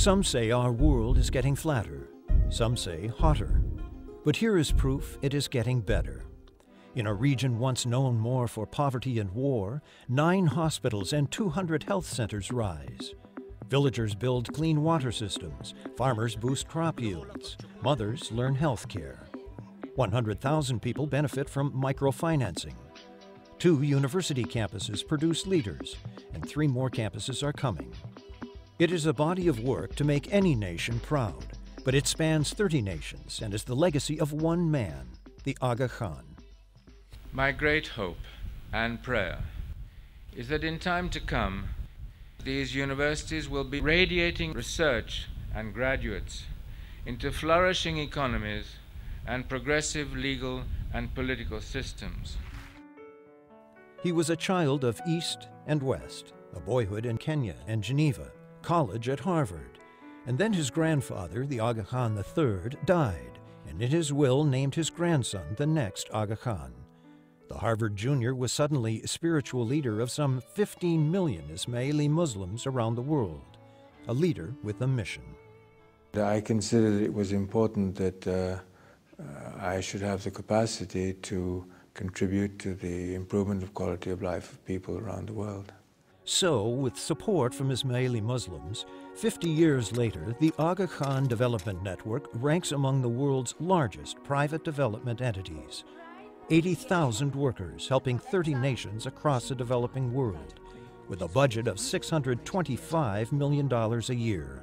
Some say our world is getting flatter, some say hotter. But here is proof it is getting better. In a region once known more for poverty and war, 9 hospitals and 200 health centers rise. Villagers build clean water systems, farmers boost crop yields, mothers learn health care. 100,000 people benefit from microfinancing. 2 university campuses produce leaders, and 3 more campuses are coming. It is a body of work to make any nation proud, but it spans 30 nations and is the legacy of one man, the Aga Khan. My great hope and prayer is that in time to come, these universities will be radiating research and graduates into flourishing economies and progressive legal and political systems. He was a child of East and West, a boyhood in Kenya and Geneva, college at Harvard, and then his grandfather, the Aga Khan III, died, and in his will named his grandson the next Aga Khan. The Harvard junior was suddenly spiritual leader of some 15 million Ismaili Muslims around the world, a leader with a mission. I considered it was important that I should have the capacity to contribute to the improvement of quality of life of people around the world. So, with support from Ismaili Muslims, 50 years later, the Aga Khan Development Network ranks among the world's largest private development entities. 80,000 workers helping 30 nations across the developing world, with a budget of $625 million a year.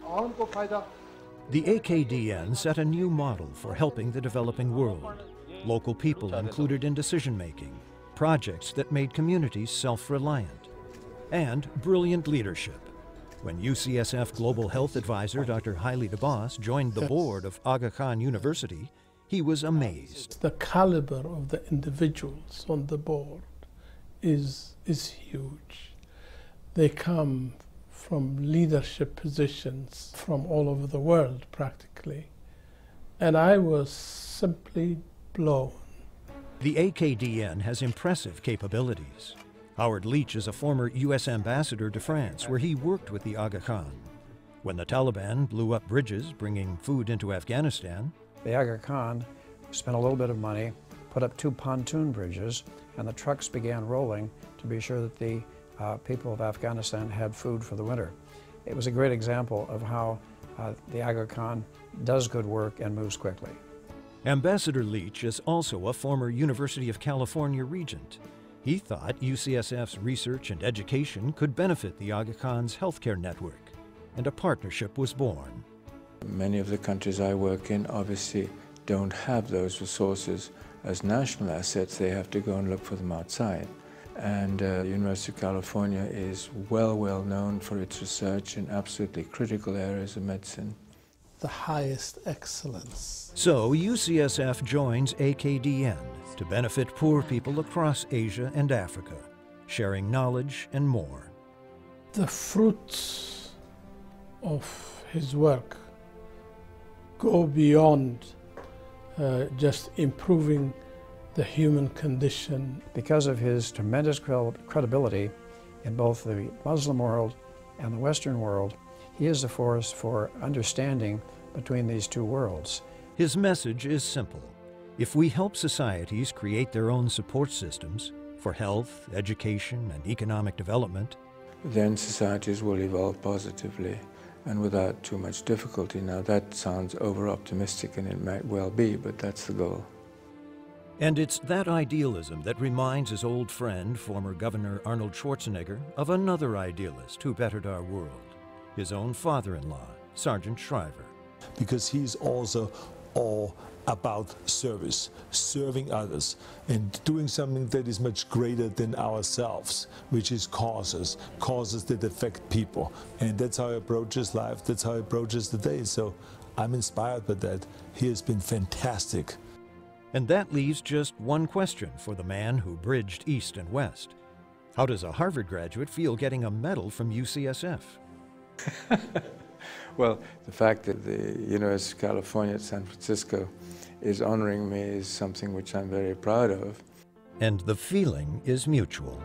The AKDN set a new model for helping the developing world. Local people included in decision-making, projects that made communities self-reliant, and brilliant leadership. When UCSF Global Health Advisor Dr. Haile DeBoss joined the board of Aga Khan University, he was amazed. The caliber of the individuals on the board is huge. They come from leadership positions from all over the world, practically. And I was simply blown. The AKDN has impressive capabilities. Howard Leach is a former U.S. ambassador to France, where he worked with the Aga Khan. When the Taliban blew up bridges bringing food into Afghanistan, the Aga Khan spent a little bit of money, put up 2 pontoon bridges, and the trucks began rolling to be sure that the people of Afghanistan had food for the winter. It was a great example of how the Aga Khan does good work and moves quickly. Ambassador Leach is also a former University of California regent. He thought UCSF's research and education could benefit the Aga Khan's healthcare network, and a partnership was born. Many of the countries I work in obviously don't have those resources as national assets. They have to go and look for them outside. And the University of California is well known for its research in absolutely critical areas of medicine. The highest excellence. So UCSF joins AKDN to benefit poor people across Asia and Africa, sharing knowledge and more. The fruits of his work go beyond just improving the human condition. Because of his tremendous credibility in both the Muslim world and the Western world, he is a force for understanding between these two worlds. His message is simple. If we help societies create their own support systems for health, education, and economic development, then societies will evolve positively and without too much difficulty. Now that sounds over-optimistic, and it might well be, but that's the goal. And it's that idealism that reminds his old friend, former Governor Arnold Schwarzenegger, of another idealist who bettered our world, his own father-in-law, Sergeant Shriver. Because he's also all about service, serving others, and doing something that is much greater than ourselves, which is causes that affect people. And that's how he approaches life, that's how he approaches the day. So I'm inspired by that. He has been fantastic. And that leaves just one question for the man who bridged East and West. How does a Harvard graduate feel getting a medal from UCSF? Well, the fact that the University of California at San Francisco is honoring me is something which I'm very proud of. And the feeling is mutual.